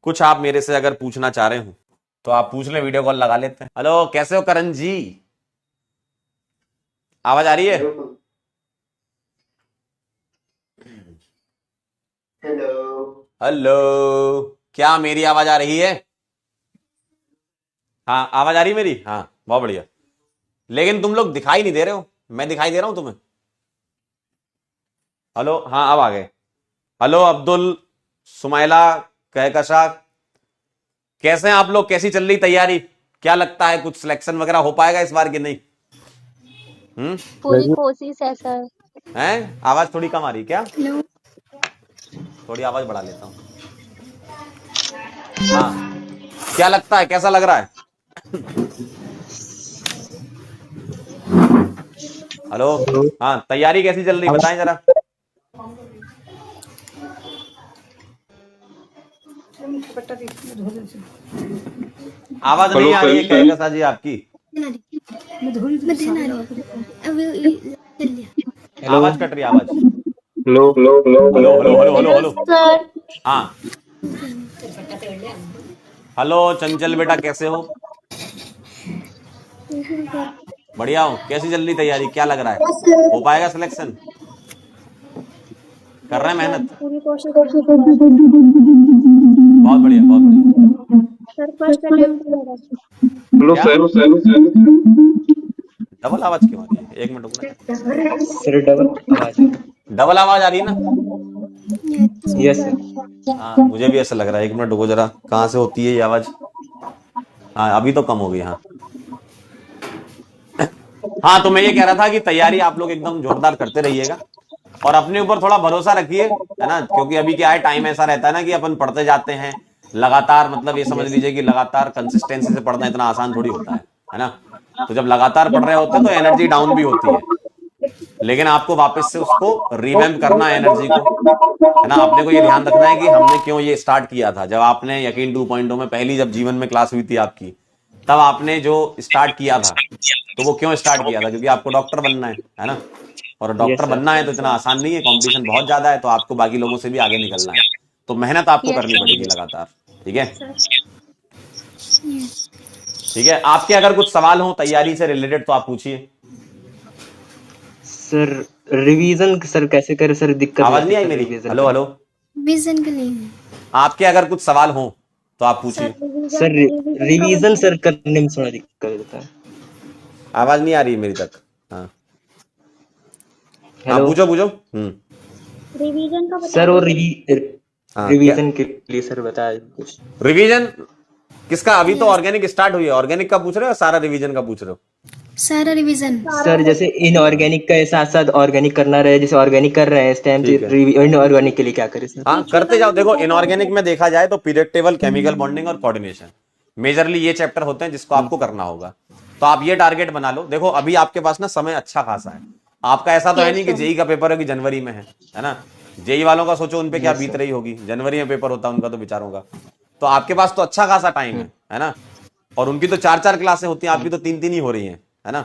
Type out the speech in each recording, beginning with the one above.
कुछ आप मेरे से अगर पूछना चाह रहे हो तो आप पूछ ले, वीडियो कॉल लगा लेते हैं। हेलो, कैसे हो करण जी? आवाज आ रही है? हेलो। हेलो, क्या मेरी आवाज आ रही है? हाँ, आवाज आ रही है मेरी? हाँ, बहुत बढ़िया। लेकिन तुम लोग दिखाई नहीं दे रहे हो, मैं दिखाई दे रहा हूं तुम्हें? हेलो, हाँ अब आ गए। हेलो अब्दुल, सुमाइला, कहकशा, कैसे हैं आप लोग? कैसी चल रही तैयारी? क्या लगता है कुछ सिलेक्शन वगैरह हो पाएगा इस बार कि नहीं? पूरी कोशिश है सर। हैं? आवाज थोड़ी कम आ रही क्या? हेलो। थोड़ी आवाज बढ़ा लेता हूँ। हाँ, क्या लगता है, कैसा लग रहा है? हेलो, हाँ, तैयारी कैसी चल रही बताएं जरा। आवाज नहीं आ रही है कहकशा जी आपकी। आवाज कट रही है, आवाज। Hello hello hello hello hello hello hello hello. Sir. हाँ, हेलो चंचल बेटा, कैसे हो? बढ़िया हो? कैसी चल रही तैयारी, क्या लग रहा है हो पाएगा सिलेक्शन? कर रहे हैं मेहनत? पूरी कोशिश। बहुत बढ़िया, बहुत बढ़िया। सर फर्स्ट अटेम्प्ट मेरा। हेलो क्या सर सर। डबल आवाज क्यों आ रही है? एक मिनट रुकना जरा। सर डबल आवाज है। डबल आवाज आ रही है ना? Yes sir. हाँ, मुझे भी ऐसा लग रहा है। एक मिनट रुको जरा, कहाँ से होती है ये आवाज? हाँ, अभी तो कम हो गई। हाँ हाँ, तो मैं ये कह रहा था कि तैयारी आप लोग एकदम जोरदार करते रहिएगा और अपने ऊपर थोड़ा भरोसा रखिए, है ना? क्योंकि अभी क्या है, टाइम ऐसा रहता है ना कि अपन पढ़ते जाते हैं लगातार। मतलब ये समझ लीजिए कि लगातार कंसिस्टेंसी से पढ़ना इतना आसान थोड़ी होता है ना? तो जब लगातार पढ़ रहे होते हैं तो एनर्जी डाउन भी होती है, लेकिन आपको वापस से उसको रिवैम्प करना है एनर्जी को, है ना? अपने को ये ध्यान रखना है कि हमने क्यों ये स्टार्ट किया था। जब आपने यकीन 2.0 में पहली जब जीवन में क्लास हुई थी आपकी, तब आपने जो स्टार्ट किया था, तो वो क्यों स्टार्ट किया था? क्योंकि आपको डॉक्टर बनना है ना? और डॉक्टर यस बनना है तो सर। इतना आसान नहीं है, कंपटीशन बहुत ज्यादा है, तो आपको बाकी लोगों से भी आगे निकलना है। तो मेहनत आपको यस करनी पड़ेगी लगातार। ठीक है? सर। ठीक है, आपके अगर कुछ सवाल हो तैयारी से रिलेटेड तो आप पूछिए। सर रिवीजन सर कैसे करें सर, दिक्कत हो आवाज जाती नहीं है आई सर मेरी? रिवीजन हेलो करने। हेलो। विजन के लिए। आपके अगर कुछ सवाल हो तो आप सर पूछिए। रिवीजन सर रिवीजन का रिवीजन बताओ। सर करने में थोड़ा दिक्कत होता है। आवाज नहीं आ रही है मेरी तक। हाँ हाँ, हेलो पूछो पूछो। रिवीजन का बता सर, और दीजिए। हाँ, क्या रिवीजन के लिए सर बताए कुछ। रिवीजन किसका? अभी तो यस। ऑर्गेनिक स्टार्ट हुई है। ऑर्गेनिक का पूछ रहे हो, सारा रिवीजन का पूछ रहे हो? सारा रिवीजन। सारा सर जैसे हाँ, इनऑर्गेनिक के साथ साथ ऑर्गेनिक करना रहे, जैसे ऑर्गेनिक कर रहे हैं इस टाइम, ठीक है। तो इनऑर्गेनिक के लिए क्या करें सर। हाँ, पीछे करते का जाओ। भी देखो, बता इनऑर्गेनिक दीजिए। में देखा जाए तो पीरियड टेबल, केमिकल बॉन्डिंग और कोऑर्डिनेशन, मेजरली ये चैप्टर होते हैं जिसको आपको करना होगा। तो आप ये टारगेट बना लो। देखो, अभी आपके पास ना समय अच्छा खासा है। आपका ऐसा तो है यस नहीं कि सर। जेई का पेपर है कि जनवरी में है ना? जेई वालों का सोचो उन पे क्या यस बीत सर। रही होगी। जनवरी में पेपर होता है उनका तो बेचारों का। तो आपके पास तो अच्छा खासा टाइम है ना? और उनकी तो चार चार क्लासें होती हैं, आपकी तो तीन तीन ही हो रही हैं, है ना?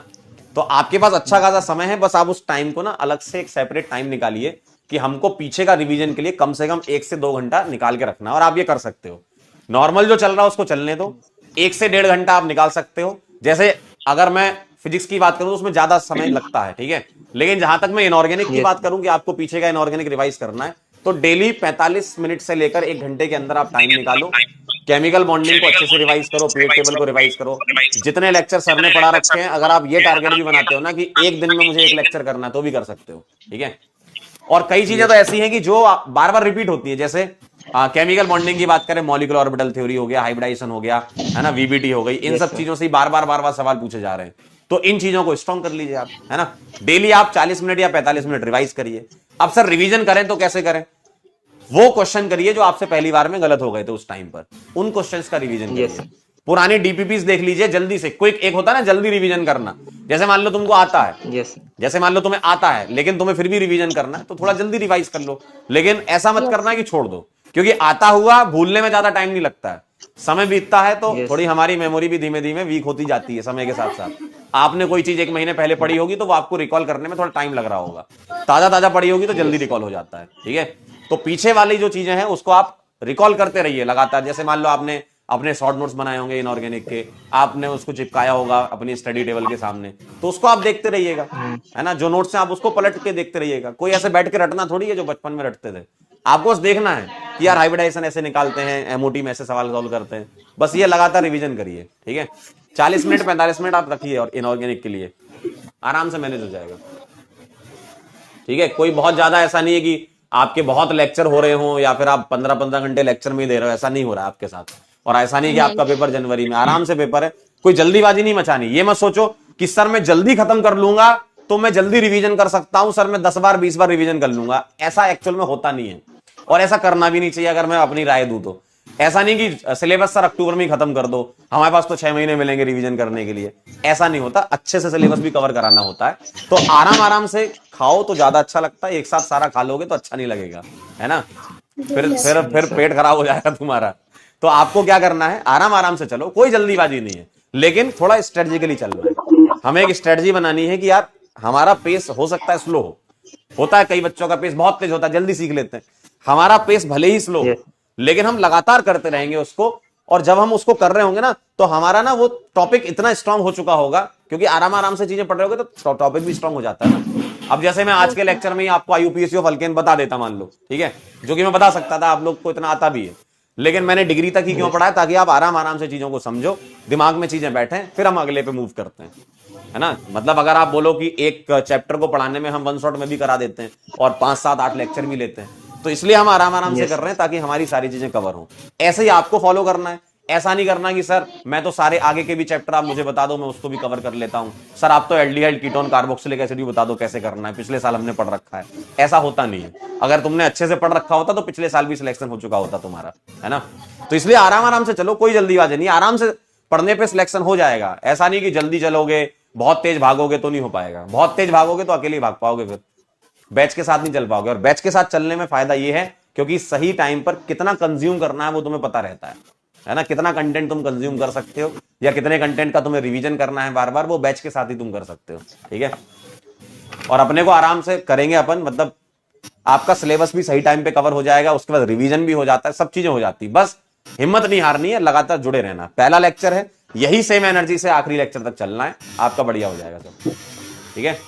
तो आपके पास अच्छा खासा समय है। बस आप उस टाइम को ना अलग से एक सेपरेट टाइम निकालिए कि हमको पीछे का रिवीजन के लिए कम से कम 1 से 2 घंटा निकाल के रखना है। और आप ये कर सकते हो, नॉर्मल जो चल रहा है उसको चलने दो, 1 से 1.5 घंटा आप निकाल सकते हो। जैसे अगर मैं फिजिक्स की बात करूं तो उसमें ज्यादा समय लगता है, ठीक है? लेकिन जहां तक मैं इनऑर्गेनिक की यस बात करूं कि आपको पीछे का इनऑर्गेनिक रिवाइज करना है, तो डेली 45 मिनट से लेकर 1 घंटे के अंदर आप टाइम निकालो। केमिकल बॉन्डिंग को अच्छे से रिवाइज करो, पीरियड टेबल को रिवाइज करो। जितने लेक्चर सर ने पढ़ा रखे हैं, अगर आप ये टारगेट भी बनाते हो ना कि एक दिन में मुझे एक लेक्चर करना है, तो भी कर सकते हो। ठीक है? और कई चीजें तो यस ऐसी हैं कि जो बार बार रिपीट होती है। जैसे केमिकल बॉन्डिंग की बात करें, मॉलिक्यूलर ऑर्बिटल थ्योरी हो गया, हाइब्रिडाइजेशन हो गया, है ना, वीबीटी हो गई, इन यस सब सर। चीजों से बार बार सवाल पूछे जा रहे हैं। तो इन चीजों को स्ट्रॉन्ग कर लीजिए आप, है ना? डेली आप 40 मिनट या 45 मिनट रिवाइज करिए। अब सर रिवीजन करें तो कैसे करें? वो क्वेश्चन करिए जो आपसे पहली बार में गलत हो गए थे उस टाइम पर, उन क्वेश्चंस का रिवीजन यस करिए। सर। पुरानी डीपीपीस देख लीजिए जल्दी से। क्विक एक होता है ना जल्दी रिवीजन करना। जैसे मान लो तुमको आता है, यस जैसे मान लो तुम्हें आता है लेकिन तुम्हें फिर भी रिवीजन करना है, तो थोड़ा जल्दी रिवाइज कर लो। लेकिन ऐसा मत यस करना है कि सर। छोड़ दो, क्योंकि आता हुआ भूलने में ज्यादा टाइम नहीं लगता है। समय बीतता है तो यस थोड़ी हमारी मेमोरी भी धीमे धीमे वीक होती जाती है समय के साथ साथ। आपने कोई चीज 1 महीने पहले पढ़ी होगी तो वो आपको रिकॉल करने में थोड़ा टाइम लग रहा होगा। ताजा ताजा पढ़ी होगी तो जल्दी यस रिकॉल हो जाता है। ठीक है? तो पीछे वाली जो चीजें हैं उसको आप रिकॉल करते रहिए लगातार। जैसे मान लो आपने अपने शॉर्ट नोट्स बनाए होंगे इनऑर्गेनिक के, आपने उसको चिपकाया होगा अपनी स्टडी टेबल के सामने, तो उसको आप देखते रहिएगा, है ना। जो नोट्स हैं आप उसको पलट के देखते रहिएगा। कोई ऐसे बैठ के रटना थोड़ी है जो बचपन में रटते थे। आपको बस देखना है कि यार हाइब्रिडाइजेशन ऐसे निकालते हैं, एमओटी में ऐसे सवाल सॉल्व करते हैं। बस ये लगातार रिवीजन करिए, ठीक है। 40 मिनट 45 मिनट आप रखिए और इनऑर्गेनिक के लिए, आराम से मैनेज हो जाएगा, ठीक है। कोई बहुत ज्यादा ऐसा नहीं है कि आपके बहुत लेक्चर हो रहे हो या फिर आप 15-15 घंटे लेक्चर में ही दे रहे हो, ऐसा नहीं हो रहा है आपके साथ। और ऐसा नहीं कि आपका पेपर जनवरी में, आराम से पेपर है, कोई जल्दीबाजी नहीं मचानी। ये मत सोचो कि सर मैं जल्दी खत्म कर लूंगा तो मैं जल्दी रिवीजन कर सकता हूं, सर मैं 10 बार 20 बार रिवीजन कर लूंगा। ऐसा एक्चुअल में होता नहीं है और ऐसा करना भी नहीं चाहिए। अगर मैं अपनी राय दूं तो ऐसा नहीं कि सिलेबस सर अक्टूबर में ही खत्म कर दो, हमारे पास तो 6 महीने मिलेंगे रिवीजन करने के लिए, ऐसा नहीं होता। अच्छे से सिलेबस भी कवर कराना होता है। तो आराम आराम से खाओ तो ज्यादा अच्छा लगता है, एक साथ सारा खा लोगे तो अच्छा नहीं लगेगा, है ना। फिर पेट खराब हो जाएगा तुम्हारा। तो आपको क्या करना है, आराम आराम से चलो, कोई जल्दीबाजी नहीं है, लेकिन थोड़ा स्ट्रेटेजिकली चलना है। हमें एक स्ट्रेटजी बनानी है कि यार हमारा पेस हो सकता है स्लो होता है, कई बच्चों का पेस बहुत तेज होता है, जल्दी सीख लेते हैं। हमारा पेस भले ही स्लो हो, लेकिन हम लगातार करते रहेंगे उसको, और जब हम उसको कर रहे होंगे ना तो हमारा ना वो टॉपिक इतना स्ट्रांग हो चुका होगा, क्योंकि आराम आराम से चीजें पढ़ रहे होगे तो टॉपिक भी स्ट्रांग हो जाता है ना। अब जैसे मैं आज के लेक्चर में ही आपको आईयूपीएससी ऑफ अल्केन बता देता मान लो, ठीक है, जो कि मैं बता सकता था, आप लोग को इतना आता भी है, लेकिन मैंने डिग्री तक ही क्यों पढ़ा है, ताकि आप आराम आराम से चीजों को समझो, दिमाग में चीजें बैठे, फिर हम अगले पे मूव करते हैं, है ना। मतलब अगर आप बोलो कि एक चैप्टर को पढ़ाने में हम 1 शॉट में भी करा देते हैं और 5 7 8 लेक्चर भी लेते हैं, तो इसलिए हम आराम आराम से कर रहे हैं ताकि हमारी सारी चीजें कवर हो। ऐसे ही आपको फॉलो करना है। ऐसा नहीं करना कि सर मैं तो सारे आगे के भी चैप्टर आप मुझे बता दो, मैं उसको भी कवर कर लेता हूं, सर आप तो एल्डिहाइड कीटोन कार्बोक्सिलिक एसिड भी बता दो कैसे करना है, पिछले साल हमने पढ़ रखा है। ऐसा होता नहीं है। अगर तुमने अच्छे से पढ़ रखा होता तो पिछले साल भी सिलेक्शन हो चुका होता तुम्हारा, है ना। तो इसलिए आराम आराम से चलो, कोई जल्दीबाजी नहीं, आराम से पढ़ने पे सिलेक्शन हो जाएगा। ऐसा नहीं कि जल्दी चलोगे, बहुत तेज भागोगे तो नहीं हो पाएगा। बहुत तेज भागोगे तो अकेले ही भाग पाओगे, फिर बैच के साथ नहीं चल पाओगे। और बैच के साथ चलने में फायदा ये है क्योंकि सही टाइम पर कितना कंज्यूम करना है वो तुम्हें पता रहता है ना। कितना कंटेंट तुम कंज्यूम कर सकते हो या कितने कंटेंट का तुम्हें रिवीजन करना है बार बार, वो बैच के साथ ही तुम कर सकते हो, ठीक है। और अपने को आराम से करेंगे अपन, मतलब आपका सिलेबस भी सही टाइम पे कवर हो जाएगा, उसके बाद रिवीजन भी हो जाता है, सब चीजें हो जाती है। बस हिम्मत नहीं हारनी है, लगातार जुड़े रहना। पहला लेक्चर है, यही सेम एनर्जी से आखिरी लेक्चर तक चलना है, आपका बढ़िया हो जाएगा सब, ठीक है।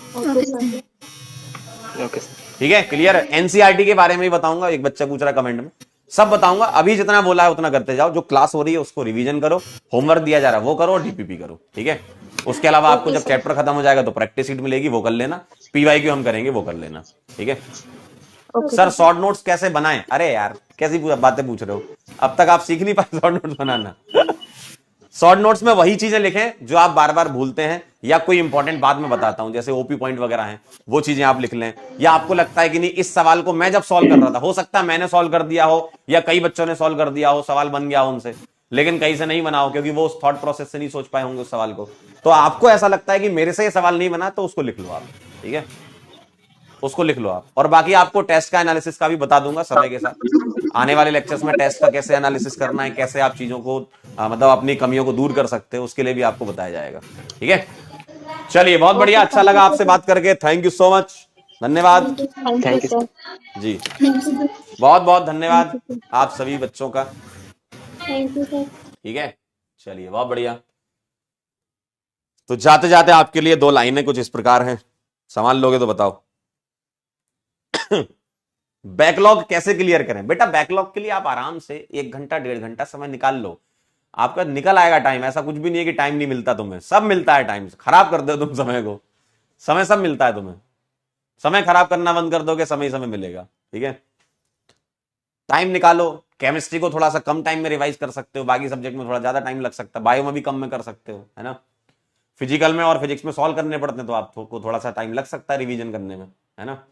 ओके ठीक है, क्लियर है। एनसीईआरटी के बारे में ही बताऊंगा, एक बच्चा पूछ रहा है कमेंट में, सब बताऊंगा। अभी जितना बोला है उतना करते जाओ, जो क्लास हो रही है उसको रिवीजन करो, होमवर्क दिया जा रहा है वो करो, डीपीपी करो, ठीक है। उसके अलावा आपको जब चैप्टर खत्म हो जाएगा तो प्रैक्टिस शीट मिलेगी, वो कर लेना। पीवाईक्यू हम करेंगे, वो कर लेना, ठीक है। सर शॉर्ट नोट्स कैसे बनाएं? अरे यार कैसी बातें पूछ रहे हो, अब तक आप सीख नहीं पाए शॉर्ट नोट्स बनाना। शॉर्ट नोट्स में वही चीजें लिखें जो आप बार बार भूलते हैं, या कोई इंपॉर्टेंट बात में बताता हूं, जैसे ओपी पॉइंट वगैरह हैं, वो चीजें आप लिख लें। या आपको लगता है कि नहीं इस सवाल को मैं जब सॉल्व कर रहा था, हो सकता है मैंने सॉल्व कर दिया हो या कई बच्चों ने सॉल्व कर दिया हो, सवाल बन गया हो उनसे, लेकिन कहीं से नहीं बनाओ क्योंकि वो उस थॉट प्रोसेस से नहीं सोच पाए होंगे उस सवाल को। तो आपको ऐसा लगता है कि मेरे से ये सवाल नहीं बना, तो उसको लिख लो आप, ठीक है, उसको लिख लो आप। और बाकी आपको टेस्ट का एनालिसिस का भी बता दूंगा समय के साथ। आने वाले लेक्चर्स में टेस्ट का कैसे एनालिसिस करना है, कैसे आप चीजों को मतलब अपनी कमियों को दूर कर सकते हो, उसके लिए भी आपको बताया जाएगा, ठीक है। चलिए बहुत बढ़िया, अच्छा लगा आपसे बात करके, थैंक यू सो मच, धन्यवाद थैंक यू जी, बहुत बहुत धन्यवाद आप सभी बच्चों का, थैंक यू सर। ठीक है। चलिए बहुत बढ़िया। तो जाते जाते आपके लिए 2 लाइनें कुछ इस प्रकार हैं, संभाल लोगे तो बताओ। बैकलॉग कैसे क्लियर करें? बेटा बैकलॉग के लिए आप आराम से 1 घंटा 1.5 घंटा समय निकाल लो, आपका निकल आएगा टाइम। ऐसा कुछ भी नहीं है कि टाइम नहीं मिलता तुम्हें, सब मिलता है टाइम। खराब कर दो तुम समय को, समय सब मिलता है तुम्हें। समय खराब करना बंद कर दोगे, समय समय मिलेगा, ठीक है। टाइम निकालो। केमिस्ट्री को थोड़ा सा कम टाइम में रिवाइज कर सकते हो, बाकी सब्जेक्ट में थोड़ा ज्यादा टाइम लग सकता है, बायो में भी कम में कर सकते हो, है ना। फिजिकल में और फिजिक्स में सॉल्व करने पड़ते हैं तो आपको थोड़ा सा टाइम लग सकता है रिवीजन करने में, है ना।